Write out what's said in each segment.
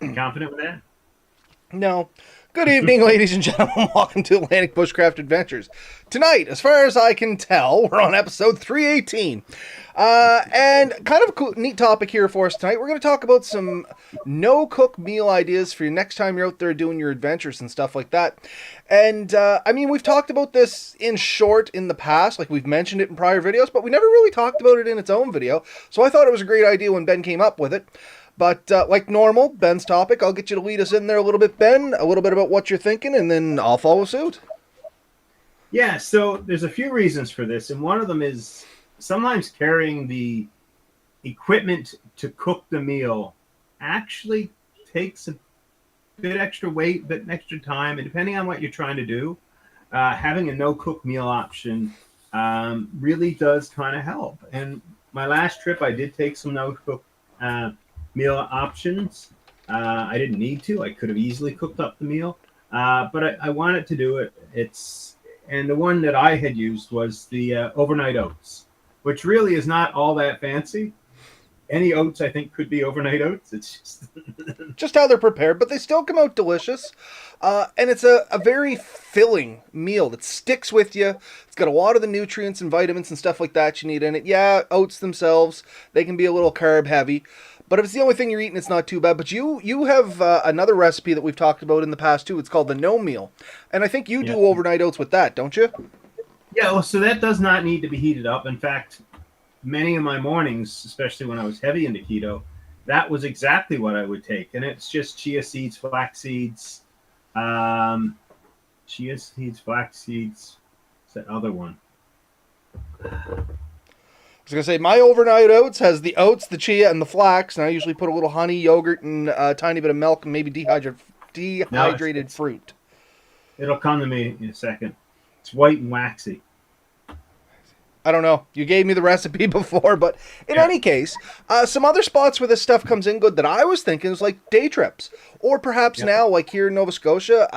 You confident with that? No. Good evening, ladies and gentlemen. Welcome to Atlantic Bushcraft Adventures. Tonight, as far as I can tell, we're on episode 318. And kind of a cool, neat topic here for us tonight. We're going to talk about some no-cook meal ideas for your next time you're out there doing your adventures and stuff like that. And, I mean, we've talked about this in short in the past, like we've mentioned it in prior videos, but we never really talked about it in its own video. So I thought it was a great idea when Ben came up with it. But like normal, Ben's topic, I'll get you to lead us in there a little bit, Ben, a little bit about what you're thinking, and then I'll follow suit. Yeah, so there's a few reasons for this, and one of them is sometimes carrying the equipment to cook the meal actually takes a bit extra weight, bit extra time, and depending on what you're trying to do, having a no-cook meal option really does kind of help. And my last trip, I did take some no-cook meal options. I didn't need to. I could have easily cooked up the meal, but I wanted to do it. And the one that I had used was the overnight oats, which really is not all that fancy. Any oats, I think, could be overnight oats. It's just Just how they're prepared, but they still come out delicious. And it's a very filling meal that sticks with you. It's got a lot of the nutrients and vitamins and stuff like that you need in it. Yeah, oats themselves, they can be a little carb heavy. But if it's the only thing you're eating, it's not too bad. But you have another recipe that we've talked about in the past too. It's called the no meal, and I think you yeah, do overnight oats with that, don't you? yeah. Well, so that does not need to be heated up. In fact, many of my mornings, especially when I was heavy into keto, that was exactly what I would take, and it's just chia seeds, flax seeds, um, chia seeds, flax seeds. What's that other one? I was gonna say my overnight oats has the oats, the chia, and the flax, and I usually put a little honey, yogurt, and a tiny bit of milk, and maybe No, dehydrated fruit. it'll come to me in a second. It's white and waxy. I don't know. You gave me the recipe before, but in Yeah, any case, some other spots where this stuff comes in good that I was thinking is like day trips, or perhaps yeah, now, like here in Nova Scotia,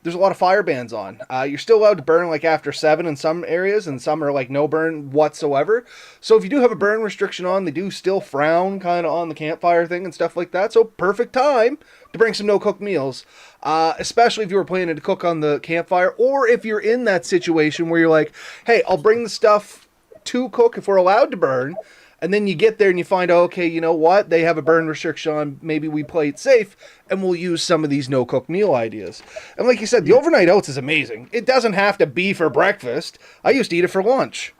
there's a lot of fire bans on. You're still allowed to burn like after 7 in some areas, and some are like no burn whatsoever. So if you do have a burn restriction on, they do still frown kind of on the campfire thing and stuff like that. So perfect time to bring some no cook meals, especially if you were planning to cook on the campfire, or if you're in that situation where you're like, hey, I'll bring the stuff to cook if we're allowed to burn. And then you get there and you find out, okay, you know what? They have a burn restriction on. Maybe we play it safe and we'll use some of these no cook meal ideas. And like you said, the yeah, overnight oats is amazing. It doesn't have to be for breakfast. I used to eat it for lunch.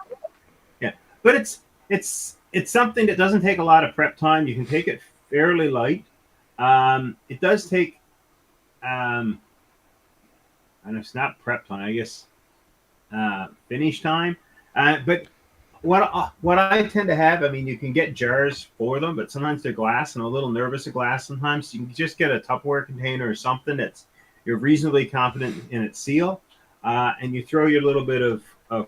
yeah. But it's something that doesn't take a lot of prep time. You can take it fairly light. It does take, and it's not prep time, I guess, finish time. But what I tend to have, I mean, you can get jars for them, but sometimes they're glass, and I'm a little nervous of glass sometimes. So you can just get a Tupperware container or something that's you're reasonably confident in its seal, and you throw your little bit of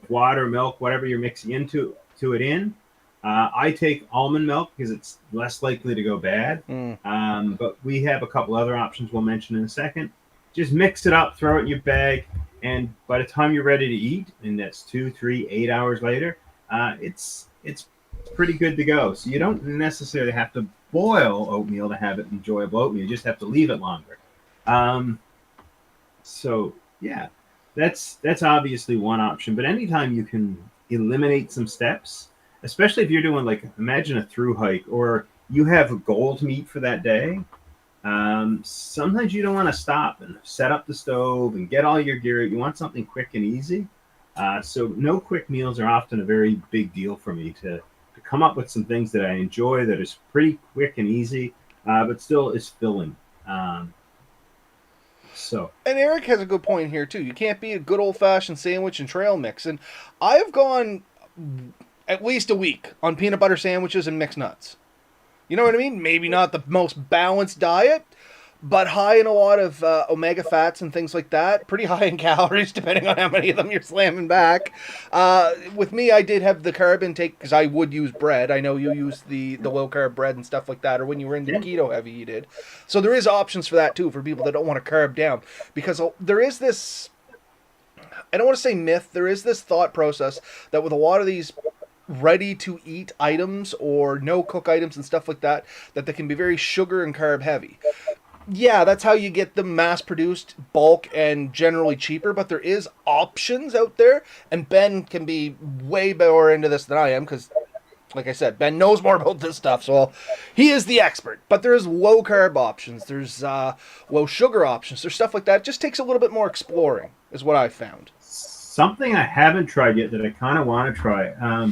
water, milk, whatever you're mixing to it in. I take almond milk because it's less likely to go bad. Mm. But we have a couple other options we'll mention in a second. Just mix it up, throw it in your bag, and by the time you're ready to eat, and that's 2, 3, 8 hours later, it's pretty good to go. So you don't necessarily have to boil oatmeal to have it enjoyable oatmeal. You just have to leave it longer. Um, so yeah, that's obviously one option. But anytime you can eliminate some steps, especially if you're doing like imagine a through hike or you have a goal to meet for that day. Sometimes you don't want to stop and set up the stove and get all your gear. You want something quick and easy. So no quick meals are often a very big deal for me to come up with some things that I enjoy that is pretty quick and easy, but still is filling. Um, so And Eric has a good point here too. You can't be a good old fashioned sandwich and trail mix. And I've gone at least a week on peanut butter sandwiches and mixed nuts. You know what I mean? Maybe not the most balanced diet, but high in a lot of omega fats and things like that. Pretty high in calories, depending on how many of them you're slamming back. With me, I did have the carb intake because I would use bread. I know you use the low carb bread and stuff like that, or when you were into yeah, keto heavy, you did. So there is options for that too for people that don't want to carb down because there is this. I don't want to say myth. There is this thought process that with a lot of these ready to eat items or no cook items and stuff like that they can be very sugar and carb heavy. Yeah, that's how you get them mass produced, bulk, and generally cheaper, but there is options out there, and Ben can be way more into this than I am, because like I said, Ben knows more about this stuff, so he is the expert. But there's low carb options, there's low sugar options, there's stuff like that. It just takes a little bit more exploring, is what I've found. Something I haven't tried yet that I kind of want to try.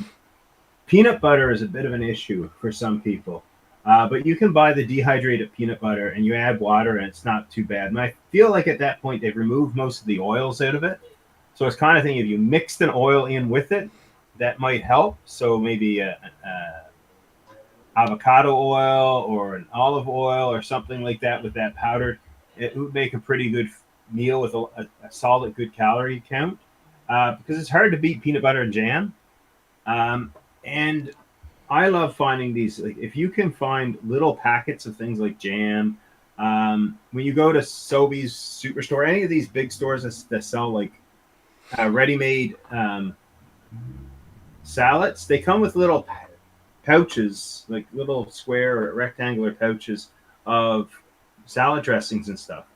Peanut butter is a bit of an issue for some people, but you can buy the dehydrated peanut butter and you add water and it's not too bad. And I feel like at that point they've removed most of the oils out of it. So it's kind of thing if you mixed an oil in with it, that might help. So maybe avocado oil or an olive oil or something like that with that powdered, it would make a pretty good meal with a solid, good calorie count. Because it's hard to beat peanut butter and jam. And I love finding these. Like, if you can find little packets of things like jam, when you go to Sobeys Superstore, any of these big stores that sell like ready-made salads, they come with little pouches, like little square or rectangular pouches of salad dressings and stuff.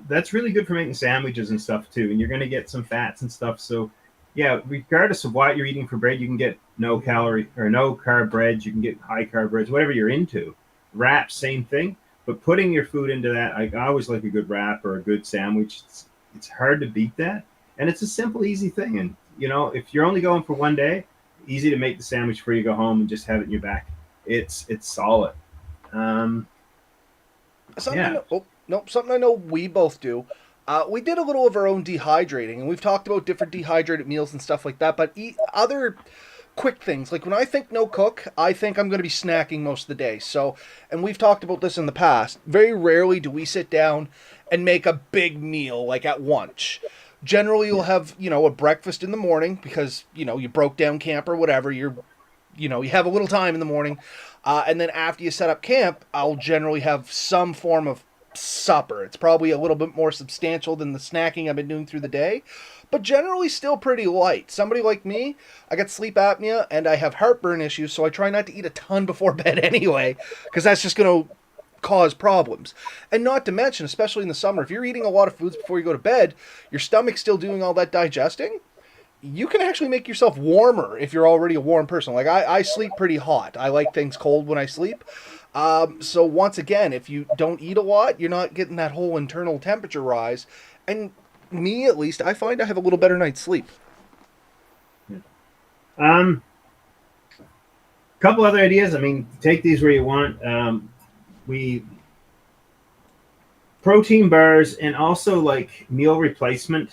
That's really good for making sandwiches and stuff too, and you're going to get some fats and stuff. So, yeah, regardless of what you're eating for bread, you can get no calorie or no carb breads. You can get high carb breads, whatever you're into. Wraps, same thing. But putting your food into that, I always like a good wrap or a good sandwich. It's hard to beat that, and it's a simple, easy thing. And if you're only going for one day, easy to make the sandwich before you go home and just have it in your back. It's solid. Something. Oh, nope. Something I know we both do. We did a little of our own dehydrating, and we've talked about different dehydrated meals and stuff like that. But eat other quick things. Like when I think no cook, I think I'm going to be snacking most of the day. So, and we've talked about this in the past. Very rarely do we sit down and make a big meal like at lunch. Generally, you'll have a breakfast in the morning because you broke down camp or whatever. You have a little time in the morning, and then after you set up camp, I'll generally have some form of supper. It's probably a little bit more substantial than the snacking I've been doing through the day, but generally still pretty light. Somebody like me, I got sleep apnea and I have heartburn issues, so I try not to eat a ton before bed anyway, because that's just going to cause problems. And not to mention, especially in the summer, if you're eating a lot of foods before you go to bed, your stomach's still doing all that digesting. You can actually make yourself warmer if you're already a warm person. Like I sleep pretty hot. I like things cold when I sleep. So once again, if you don't eat a lot, you're not getting that whole internal temperature rise. And me, at least, I find I have a little better night's sleep. Couple other ideas. I mean, take these where you want. We protein bars and also like meal replacement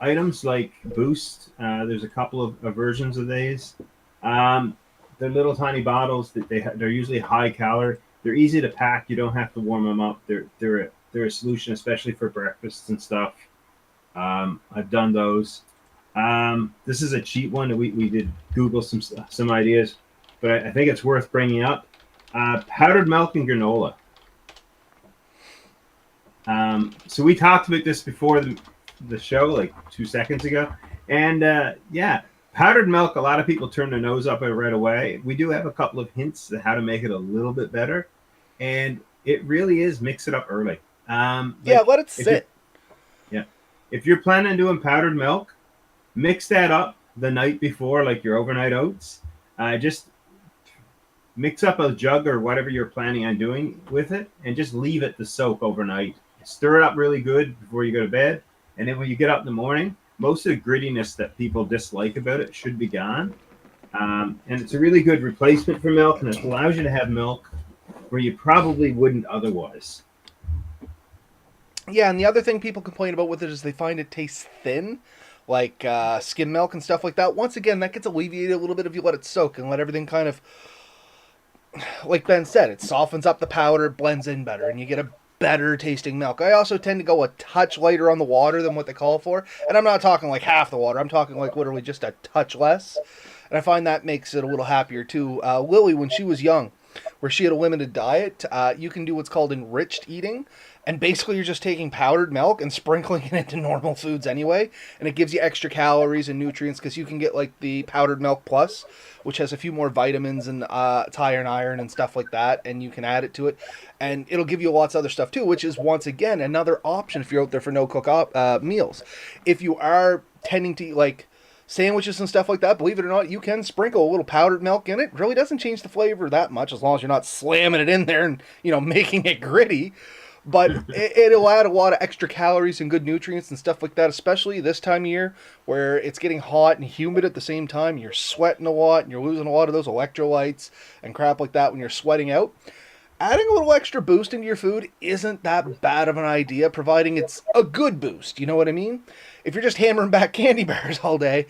items like Boost. There's a couple of versions of these. They're little tiny bottles that they're usually high calorie. They're easy to pack. You don't have to warm them up. They're a solution, especially for breakfasts and stuff. I've done those. This is a cheap one. We did Google some ideas, but I think it's worth bringing up. Powdered milk and granola. So we talked about this before the show, like 2 seconds ago, and powdered milk, a lot of people turn their nose up it right away. We do have a couple of hints on how to make it a little bit better, and it really is mix it up early. Let it sit. If you're planning on doing powdered milk, mix that up the night before, like your overnight oats. Just mix up a jug or whatever you're planning on doing with it, and just leave it to soak overnight. Stir it up really good before you go to bed, and then when you get up in the morning, most of the grittiness that people dislike about it should be gone. And it's a really good replacement for milk, and it allows you to have milk where you probably wouldn't otherwise. Yeah, and the other thing people complain about with it is they find it tastes thin, like skim milk and stuff like that. Once again, that gets alleviated a little bit if you let it soak and let everything kind of, like Ben said, it softens up the powder, it blends in better, and you get a better tasting milk. I also tend to go a touch lighter on the water than what they call for, and I'm not talking like half the water. I'm talking like literally just a touch less, and I find that makes it a little happier too. Lily, when she was young, where she had a limited diet, you can do what's called enriched eating. And basically, you're just taking powdered milk and sprinkling it into normal foods anyway. And it gives you extra calories and nutrients because you can get like the powdered milk plus, which has a few more vitamins and iron and stuff like that. And you can add it to it. And it'll give you lots of other stuff too, which is once again another option if you're out there for no cook meals. If you are tending to eat like sandwiches and stuff like that, believe it or not, you can sprinkle a little powdered milk in it. It really doesn't change the flavor that much as long as you're not slamming it in there and, making it gritty. But it'll add a lot of extra calories and good nutrients and stuff like that, especially this time of year where it's getting hot and humid at the same time. You're sweating a lot and you're losing a lot of those electrolytes and crap like that when you're sweating out. Adding a little extra boost into your food isn't that bad of an idea, providing it's a good boost. You know what I mean? If you're just hammering back candy bars all day,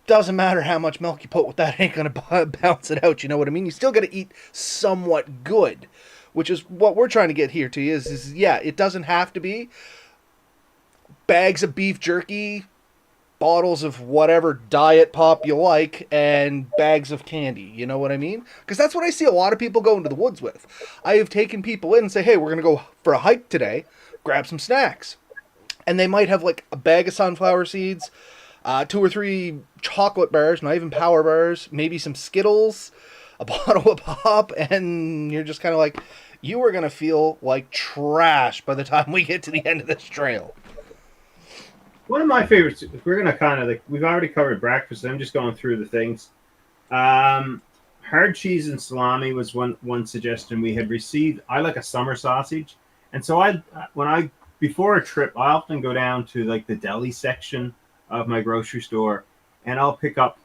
doesn't matter how much milk you put with that, ain't going to balance it out. You know what I mean? You still got to eat somewhat good, which is what we're trying to get here to you is yeah, it doesn't have to be bags of beef jerky, bottles of whatever diet pop you like, and bags of candy. You know what I mean? Because that's what I see a lot of people go into the woods with. I have taken people in and say, hey, we're going to go for a hike today, grab some snacks. And they might have like a bag of sunflower seeds, 2 or 3 chocolate bars, not even power bars, maybe some Skittles, a bottle of pop, and you're just kind of like, you are going to feel like trash by the time we get to the end of this trail. One of my favorites, we're going to kind of, we've already covered breakfast. I'm just going through the things. Hard cheese and salami was one suggestion we had received. I like a summer sausage. And so before a trip, I often go down to like the deli section of my grocery store and I'll pick up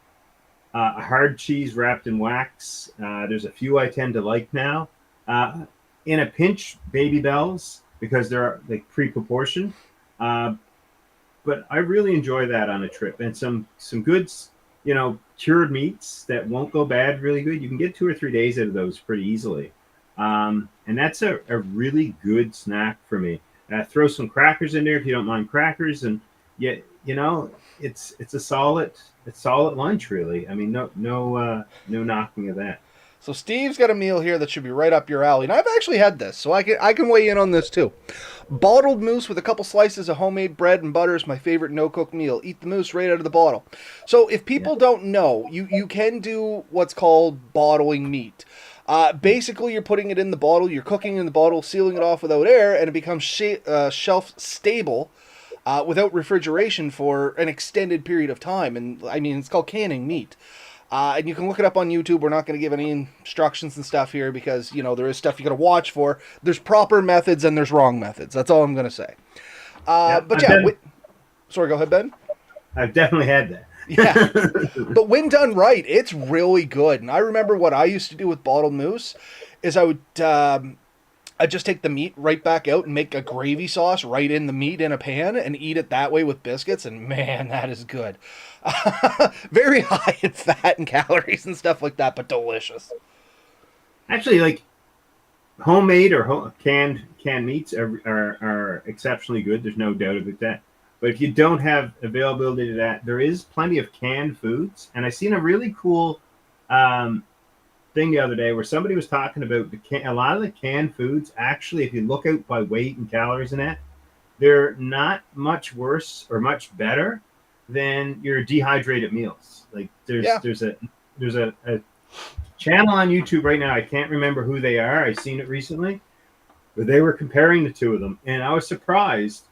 a hard cheese wrapped in wax. There's a few I tend to like now. In a pinch, Baby Bells, because they're like pre-proportioned. But I really enjoy that on a trip. And some good, cured meats that won't go bad really good. You can get 2 or 3 days out of those pretty easily. And that's a really good snack for me. Throw some crackers in there if you don't mind crackers. And yet, it's a solid lunch, really. I mean, no knocking of that. So Steve's got a meal here that should be right up your alley. And I've actually had this, so I can weigh in on this too. Bottled mousse with a couple slices of homemade bread and butter is my favorite no-cook meal. Eat the mousse right out of the bottle. So if people don't know, you can do what's called bottling meat. Basically, you're putting it in the bottle, you're cooking in the bottle, sealing it off without air, and it becomes shelf stable without refrigeration for an extended period of time. And I mean, it's called canning meat. And you can look it up on YouTube. We're not going to give any instructions and stuff here because, there is stuff you got to watch for. There's proper methods and there's wrong methods. That's all I'm going to say. Sorry, go ahead, Ben. I've definitely had that. Yeah. But when done right, it's really good. And I remember what I used to do with bottled mousse is I'd just take the meat right back out and make a gravy sauce right in the meat in a pan and eat it that way with biscuits. And man, that is good. Very high in fat and calories and stuff like that, but delicious. Actually, like homemade or canned meats are exceptionally good. There's no doubt about that. But if you don't have availability to that, there is plenty of canned foods. And I seen a really cool thing the other day where somebody was talking about a lot of the canned foods. Actually, if you look out by weight and calories and that, they're not much worse or much better than your dehydrated meals. Like there's a channel on YouTube right now. I can't remember who they are. I've seen it recently, but they were comparing the two of them, and I was surprised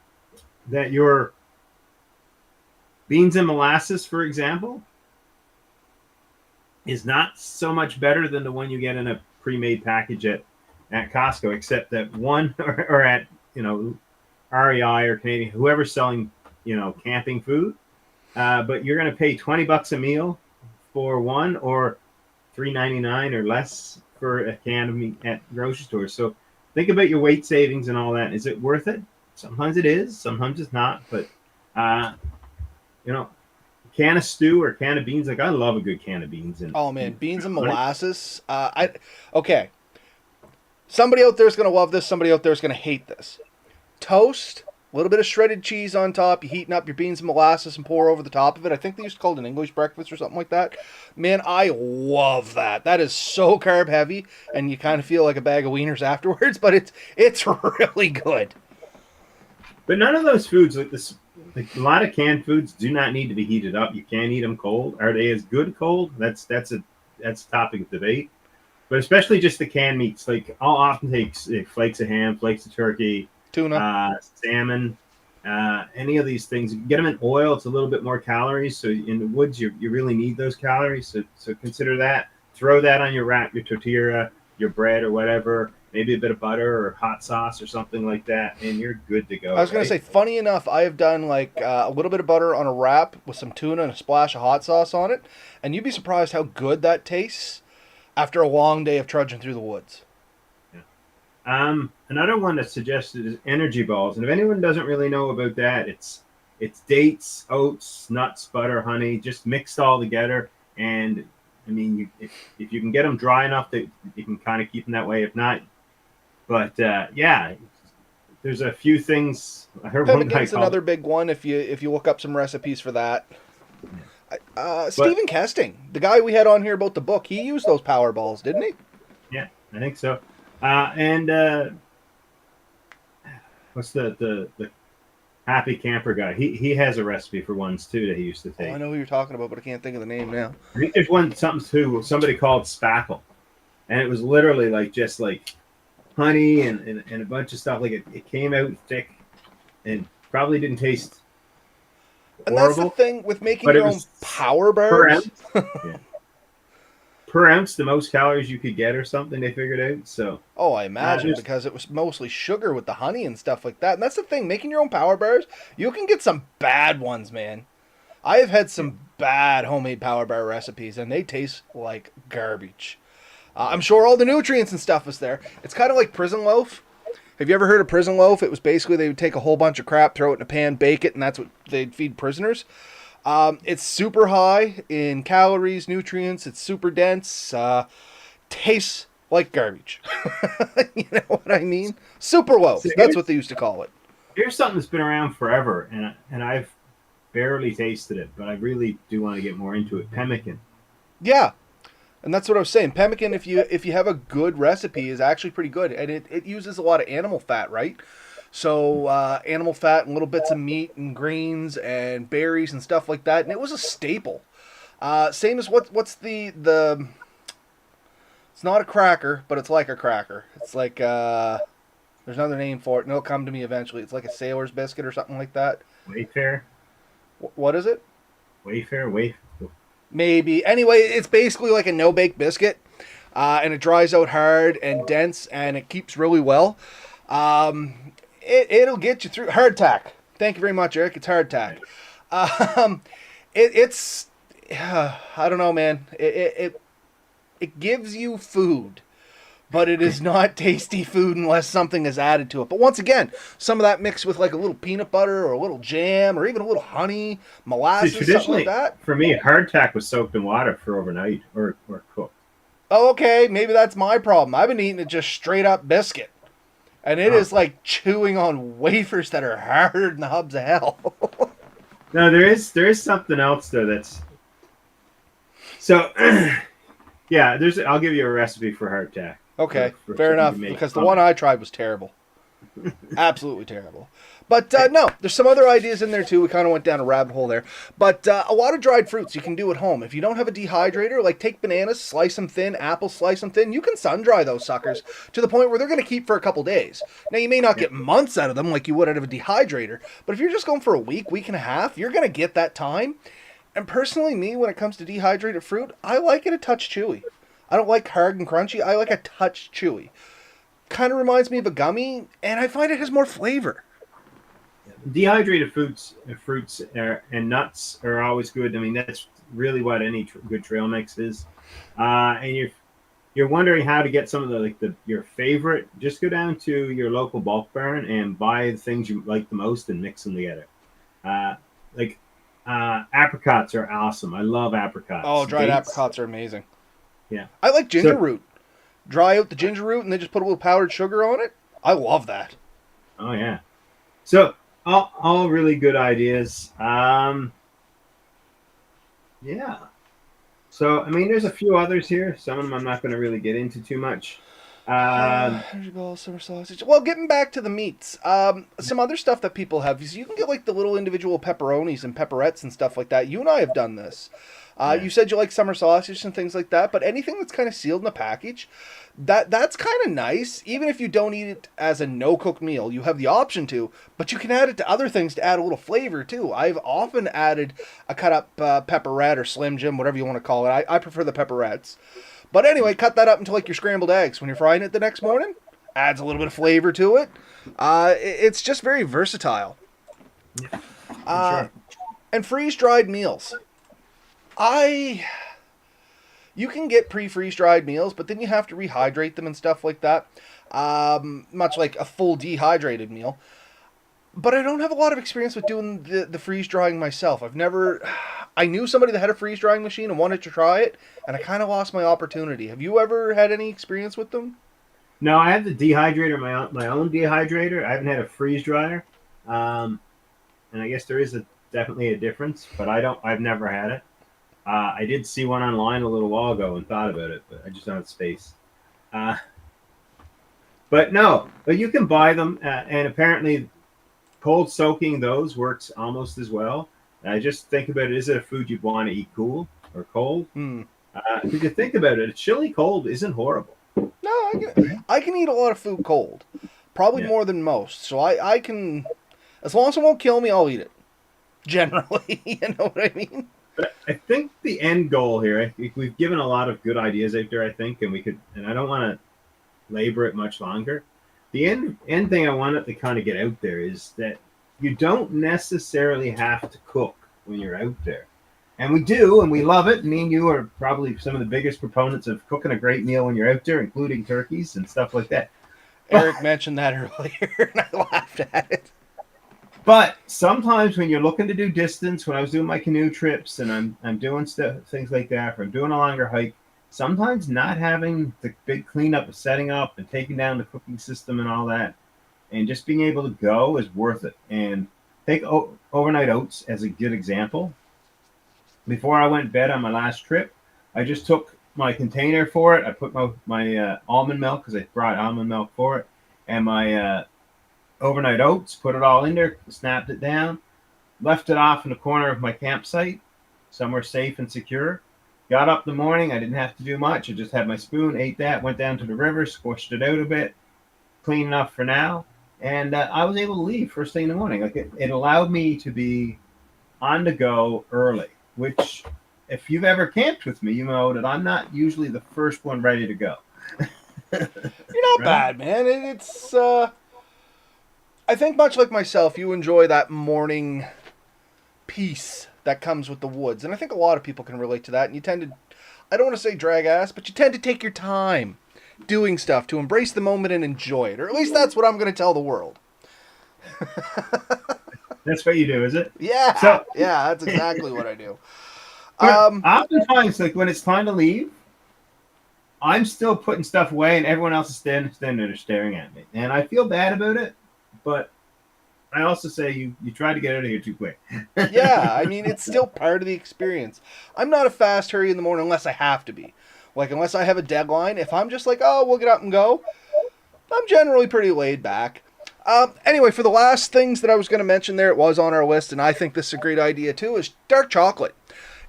that your beans and molasses, for example, is not so much better than the one you get in a pre-made package at Costco, except that one or at REI or Canadian, whoever's selling camping food, but you're going to pay $20 a meal for one, or $3.99 or less for a can of meat at grocery stores. So think about your weight savings and all that. Is it worth it? Sometimes it is, sometimes it's not. But can of stew or can of beans, like I love a good can of beans. Oh man, beans and molasses. Somebody out there is going to love this. Somebody out there is going to hate this. Toast A little bit of shredded cheese on top. You heating up your beans and molasses and pour over the top of it. I think they used to call it an English breakfast or something like that. Man, I love that. That is so carb heavy, and you kind of feel like a bag of wieners afterwards. But it's really good. But none of those foods, like this, like a lot of canned foods, do not need to be heated up. You can eat them cold. Are they as good cold? That's a topic of debate. But especially just the canned meats, like I'll often take flakes of ham, flakes of turkey, Tuna. salmon, any of these things. You can get them in oil; it's a little bit more calories. So in the woods, you really need those calories. So consider that. Throw that on your wrap, your tortilla, your bread, or whatever. Maybe a bit of butter or hot sauce or something like that, and you're good to go. I was going to say, funny enough, I have done like a little bit of butter on a wrap with some tuna and a splash of hot sauce on it, and you'd be surprised how good that tastes after a long day of trudging through the woods. Yeah. Another one that's suggested is energy balls, and if anyone doesn't really know about that, it's dates, oats, nuts, butter, honey, just mixed all together. And I mean, if you can get them dry enough that you can kind of keep them that way. If not, but yeah, there's a few things. I heard one guy Pemmican's another big one if you look up some recipes for that. Stephen Kesting, the guy we had on here about the book, he used those power balls, didn't he? Yeah, I think so. And what's the happy camper guy? He has a recipe for ones too that he used to take. Oh, I know who you're talking about, but I can't think of the name now. I think there's one somebody called spackle, and it was literally like just like honey and a bunch of stuff. Like it came out thick and probably didn't taste And horrible. that's the thing with making your own power Per bars. ounce, yeah. Per ounce, the most calories you could get or something, they figured out. So Oh, I imagine, because it was mostly sugar with the honey and stuff like that. And that's the thing, making your own power bars, you can get some bad ones, man. I have had some bad homemade power bar recipes, and they taste like garbage. I'm sure all the nutrients and stuff is there. It's kind of like prison loaf. Have you ever heard of prison loaf? It was basically they would take a whole bunch of crap, throw it in a pan, bake it, and that's what they'd feed prisoners. It's super high in calories, nutrients. It's super dense. Tastes like garbage. You know what I mean? Super loaf. So That's what they used to call it. here's something that's been around forever, and I've barely tasted it, but I really do want to get more into it. Pemmican. Yeah. And that's what I was saying. Pemmican, if you have a good recipe, is actually pretty good. And it uses a lot of animal fat, right? So animal fat and little bits of meat and greens and berries and stuff like that. And it was a staple. Same as what's the it's not a cracker, but it's like a cracker. It's like there's another name for it, and it'll come to me eventually. It's like a sailor's biscuit or something like that. Wayfair. What is it? Wayfair. Maybe. Anyway, it's basically like a no-bake biscuit, and it dries out hard and dense, and it keeps really well. It'll get you through. Hardtack. Thank you very much, Eric. It's hardtack. It's I don't know, man. It gives you food, but it is not tasty food unless something is added to it. But once again, some of that mixed with like a little peanut butter or a little jam or even a little honey, molasses, something like that. For me, hardtack was soaked in water for overnight or cooked. Oh, okay. Maybe that's my problem. I've been eating it just straight up biscuit. And it is like chewing on wafers that are harder than the hubs of hell. No, there is something else though that's so yeah, I'll give you a recipe for hardtack. Okay, for fair enough, to make because the one I tried was terrible. Absolutely terrible. But no, there's some other ideas in there too. We kind of went down a rabbit hole there. But a lot of dried fruits you can do at home. If you don't have a dehydrator, like take bananas, slice them thin, apples, slice them thin. You can sun dry those suckers to the point where they're going to keep for a couple days. Now, you may not get months out of them like you would out of a dehydrator, but if you're just going for a week, week and a half, you're going to get that time. And personally, me, when it comes to dehydrated fruit, I like it a touch chewy. I don't like hard and crunchy. I like a touch chewy. Kind of reminds me of a gummy, and I find it has more flavor. Dehydrated fruits and nuts are always good. I mean, that's really what any good trail mix is. And you're wondering how to get some of your favorite. Just go down to your local bulk barn and buy the things you like the most and mix them together. Apricots are awesome. I love apricots. Oh, dried apricots are amazing. Yeah, I like ginger root. Dry out the ginger root and then just put a little powdered sugar on it. I love that. Oh yeah. So all really good ideas. Yeah. So I mean, there's a few others here. Some of them I'm not going to really get into too much. Um, Energy balls, summer sausage. Well, getting back to the meats, some other stuff that people have is you can get like the little individual pepperonis and pepperettes and stuff like that. You and I have done this. yeah. You said you like summer sausage and things like that, but anything that's kind of sealed in a package, that's kind of nice. Even if you don't eat it as a no cook meal, you have the option to, but you can add it to other things to add a little flavor too. I've often added a cut up pepperette or Slim Jim, whatever you want to call it. I prefer the pepperettes. But anyway, cut that up into like your scrambled eggs when you're frying it the next morning. Adds a little bit of flavor to it. It's just very versatile. Yeah, Uh, sure. and freeze dried meals. I You can get pre-freeze dried meals, but then you have to rehydrate them and stuff like that. Much like a full dehydrated meal. But I don't have a lot of experience with doing the freeze drying myself. I knew somebody that had a freeze drying machine and wanted to try it, and I kind of lost my opportunity. Have you ever had any experience with them? No, I have the dehydrator, my own dehydrator. I haven't had a freeze dryer, um, and I guess there is definitely a difference, but I've never had it. I did see one online a little while ago and thought about it, but I just don't have space. Uh, but no, but you can buy them, and apparently cold soaking those works almost as well. I just think about it: is it a food you'd want to eat cool or cold? Hmm. If you think about it, a chili cold isn't horrible. No, I can eat a lot of food cold. Probably Yeah. more than most. So I can, as long as it won't kill me, I'll eat it. Generally, you know what I mean? But I think the end goal here, I think we've given a lot of good ideas out there, I think, and I don't want to labor it much longer. The end thing I wanted to kind of get out there is that you don't necessarily have to cook when you're out there. And we do, and we love it. Me and you are probably some of the biggest proponents of cooking a great meal when you're out there, including turkeys and stuff like that. But Eric mentioned that earlier, and I laughed at it. But sometimes when you're looking to do distance, when I was doing my canoe trips and I'm doing stuff things like that, or I'm doing a longer hike, sometimes not having the big cleanup of setting up and taking down the cooking system and all that, and just being able to go is worth it. And take overnight oats as a good example. Before I went to bed on my last trip, I just took my container for it. I put my almond milk because I brought almond milk for it, and my overnight oats, put it all in there, snapped it down, left it off in the corner of my campsite, somewhere safe and secure. Got up in the morning, I didn't have to do much. I just had my spoon, ate that, went down to the river, squished it out a bit, clean enough for now, and I was able to leave first thing in the morning. Like it allowed me to be on the go early, which if you've ever camped with me, you know that I'm not usually the first one ready to go. You're not Right? bad, man. It's I think much like myself, you enjoy that morning peace that comes with the woods, and I think a lot of people can relate to that. And you tend to, I don't want to say drag ass, but you tend to take your time doing stuff to embrace the moment and enjoy it, or at least that's what I'm going to tell the world. That's what you do, is it? Yeah, So, yeah, that's exactly what I do. but Um, oftentimes, like when it's time to leave, I'm still putting stuff away, and everyone else is standing there staring at me, and I feel bad about it. But I also say you try to get out of here too quick. yeah, I mean, it's still part of the experience. I'm not a fast hurry in the morning unless I have to be. Like, unless I have a deadline. If I'm just like, oh, we'll get up and go, I'm generally pretty laid back. Anyway, for the last things that I was going to mention there, it was on our list, and I think this is a great idea too, is dark chocolate.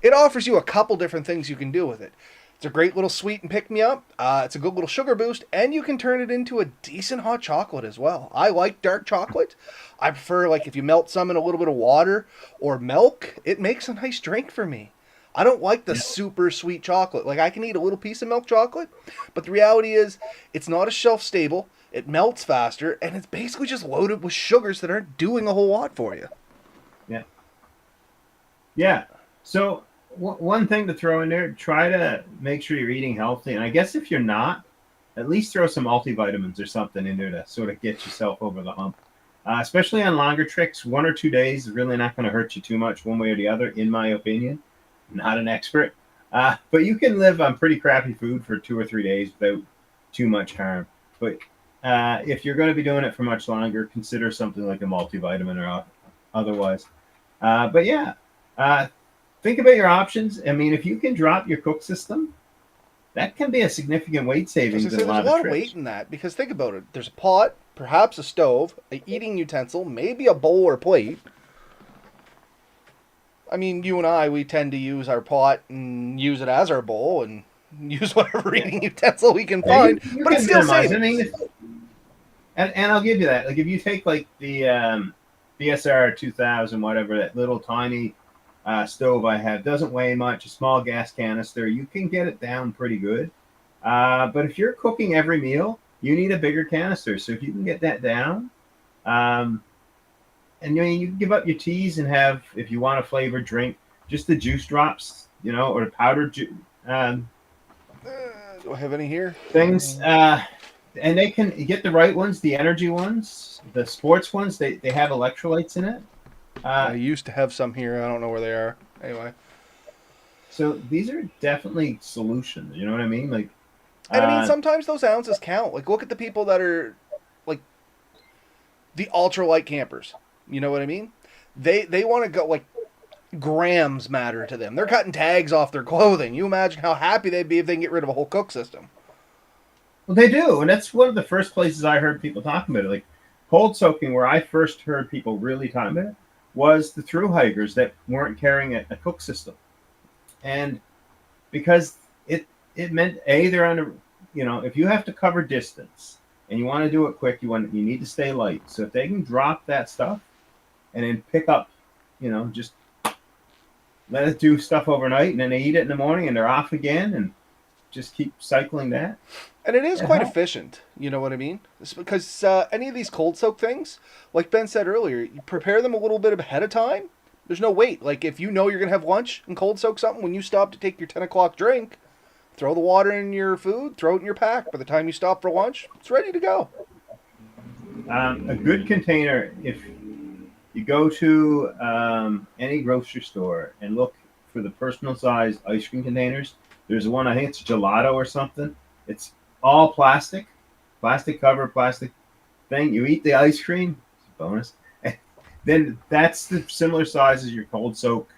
It offers you a couple different things you can do with it. It's a great little sweet and pick me up. It's a good little sugar boost, and you can turn it into a decent hot chocolate as well. I like dark chocolate. I prefer like if you melt some in a little bit of water or milk, it makes a nice drink for me. I don't like the Yeah. super sweet chocolate. Like I can eat a little piece of milk chocolate, but the reality is it's not as shelf stable. It melts faster, and it's basically just loaded with sugars that aren't doing a whole lot for you. Yeah, yeah. So one thing to throw in there: try to make sure you're eating healthy. And I guess if you're not, at least throw some multivitamins or something in there to sort of get yourself over the hump. Especially on longer tricks, 1 or 2 days is really not going to hurt you too much, one way or the other, in my opinion. Not an expert, but you can live on pretty crappy food for 2 or 3 days without too much harm. But if you're going to be doing it for much longer, consider something like a multivitamin or otherwise. But yeah, think about your options. I mean, if you can drop your cook system, that can be a significant weight As I savings in say, a there's a lot of lot of weight trips. in that because think about it. There's a pot, perhaps a stove, a eating utensil, maybe a bowl or plate. I mean, you and I, we tend to use our pot and use it as our bowl and use whatever Yeah, eating utensil we can yeah, find, you but it's can still minimize. I savings. mean, and I'll give you that. Like if you take like the BSR 2000, whatever that little tiny stove I have, doesn't weigh much, a small gas canister, you can get it down pretty good. But if you're cooking every meal, you need a bigger canister. So if you can get that down, um, and you can give up your teas and have, if you want a flavored drink, just the juice drops, or the powdered Do I have any here? things. And they can get the right ones, the energy ones, the sports ones. They have electrolytes in it. I Uh, used to have some here. I don't know where they are. Anyway. so these are definitely solutions. You know what I mean? Like, And I mean, uh, sometimes those ounces count. Like, look at the people that are, like, the ultralight campers. You know what I mean? They want to go, like, grams matter to them. They're cutting tags off their clothing. You imagine how happy they'd be if they can get rid of a whole cook system. well, they do, and that's one of the first places I heard people talking about it. Like cold soaking, where I first heard people really talking about it, was the through hikers that weren't carrying a cook system, and because it meant they're under, if you have to cover distance and you want to do it quick, you need to stay light. So if they can drop that stuff and then pick up, just let it do stuff overnight, and then they eat it in the morning and they're off again, and just keep cycling that. And it is It quite helps. efficient. You know what I mean? It's because any of these cold soak things, like Ben said earlier, you prepare them a little bit ahead of time. There's no wait. Like if you know you're gonna have lunch and cold soak something, when you stop to take your 10 o'clock drink, throw the water in your food, throw it in your pack. By the time you stop for lunch, it's ready to go. A good container, if you go to any grocery store and look for the personal size ice cream containers, there's one, I think it's gelato or something. It's all plastic, plastic cover, plastic thing. You eat the ice cream, it's a bonus. Then that's the similar size as your cold soak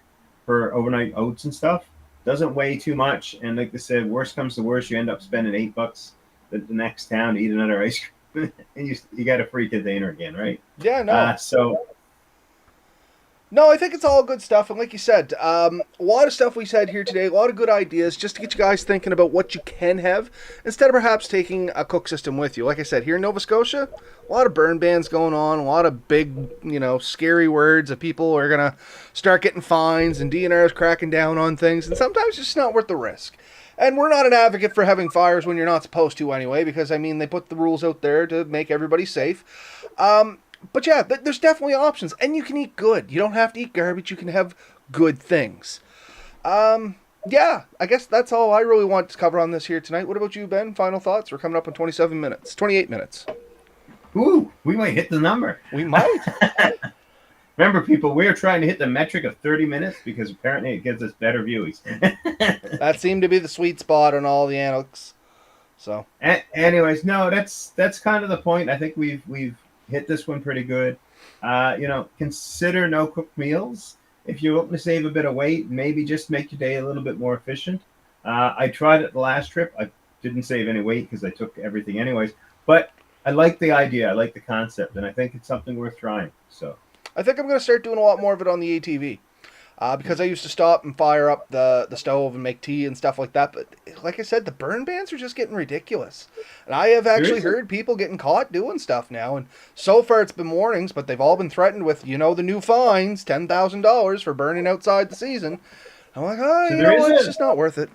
for overnight oats and stuff. Doesn't weigh too much, and like I said, worst comes to worst, you end up spending $8 at the next town to eat another ice cream, and you got a free container again, right? Yeah, no. So No, I think it's all good stuff. And like you said, a lot of stuff we said here today, a lot of good ideas just to get you guys thinking about what you can have instead of perhaps taking a cook system with you. Like I said, here in Nova Scotia, a lot of burn bans going on, a lot of big, scary words of people are going to start getting fines and DNR's cracking down on things. And sometimes it's just not worth the risk. And we're not an advocate for having fires when you're not supposed to anyway, because, I mean, they put the rules out there to make everybody safe. But yeah, there's definitely options, and you can eat good. You don't have to eat garbage. You can have good things. Yeah, I guess that's all I really want to cover on this here tonight. What about you, Ben? Final thoughts? We're coming up on 27 minutes, 28 minutes. ooh, we might hit the number. We might. Remember, people, we are trying to hit the metric of 30 minutes because apparently it gives us better views. That seemed to be the sweet spot on all the analytics. So, Anyways, no, that's kind of the point. I think we've hit this one pretty good. Consider no cooked meals. If you're looking to save a bit of weight, maybe just make your day a little bit more efficient. I tried it the last trip. I didn't save any weight because I took everything anyways. But I like the idea. I like the concept, and I think it's something worth trying. So I think I'm going to start doing a lot more of it on the ATV. Because I used to stop and fire up the stove and make tea and stuff like that. But like I said, the burn bans are just getting ridiculous. And I have actually heard people getting caught doing stuff now. And so far it's been warnings, but they've all been threatened with, the new fines, $10,000 for burning outside the season. I'm like, so it's just not worth it.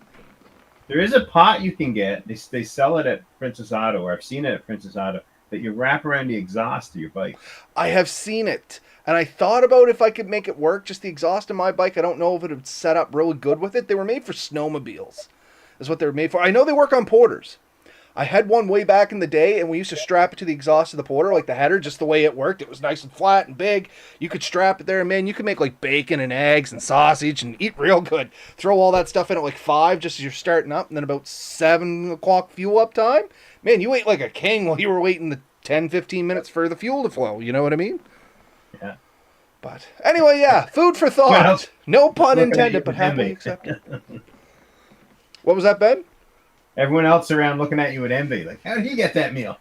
there is a pot you can get. They sell it at Princess Auto, or I've seen it at Princess Auto, that you wrap around the exhaust of your bike. I have seen it. And I thought about if I could make it work, just the exhaust of my bike. I don't know if it would set up really good with it. They were made for snowmobiles, is what they were made for. I know they work on porters. I had one way back in the day, and we used to strap it to the exhaust of the porter, like the header, just the way it worked. It was nice and flat and big. You could strap it there, and man, you could make like bacon and eggs and sausage and eat real good. Throw all that stuff in at like 5 just as you're starting up, and then about 7 o'clock fuel up time. Man, you ate like a king while you were waiting the 10, 15 minutes for the fuel to flow. You know what I mean? Yeah. But anyway, yeah, food for thought. Well, no pun looking at you intended, but with happily envy. accepted. What was that, Ben? Everyone else around looking at you with envy, like, how did he get that meal?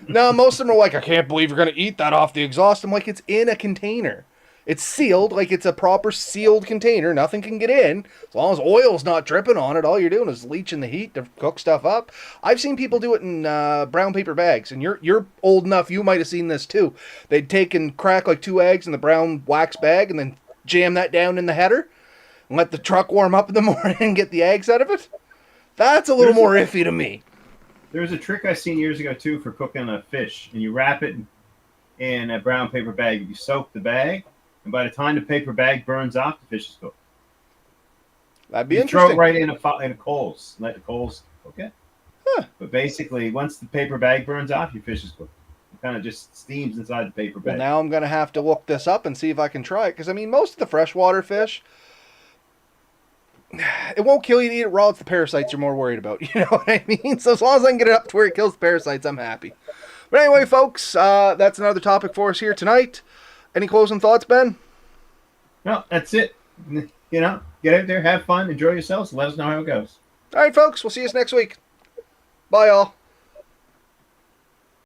No, most of them are like, I can't believe you're going to eat that off the exhaust. I'm like, it's in a container. It's sealed, like it's a proper sealed container. Nothing can get in. As long as oil's not dripping on it, all you're doing is leaching the heat to cook stuff up. I've seen people do it in brown paper bags, and you're old enough, you might have seen this too. They'd take and crack like 2 eggs in the brown wax bag and then jam that down in the header and let the truck warm up in the morning and get the eggs out of it. That's a little more iffy to me. There was a trick I seen years ago too for cooking a fish, and you wrap it in a brown paper bag. You soak the bag, and by the time the paper bag burns off, the fish is cooked. That'd be you interesting. throw it right in a coals, let the coals cook it. Huh. But basically, once the paper bag burns off, your fish is cooked. It kind of just steams inside the paper bag. Well, now I'm going to have to look this up and see if I can try it, because I mean, most of the freshwater fish, it won't kill you to eat it raw. It's the parasites you're more worried about. You know what I mean? So as long as I can get it up to where it kills the parasites, I'm happy. But anyway, folks, that's another topic for us here tonight. Any closing thoughts, Ben? No, that's it. Get out there, have fun, enjoy yourselves. Let us know how it goes. All right, folks, we'll see you next week. Bye, all.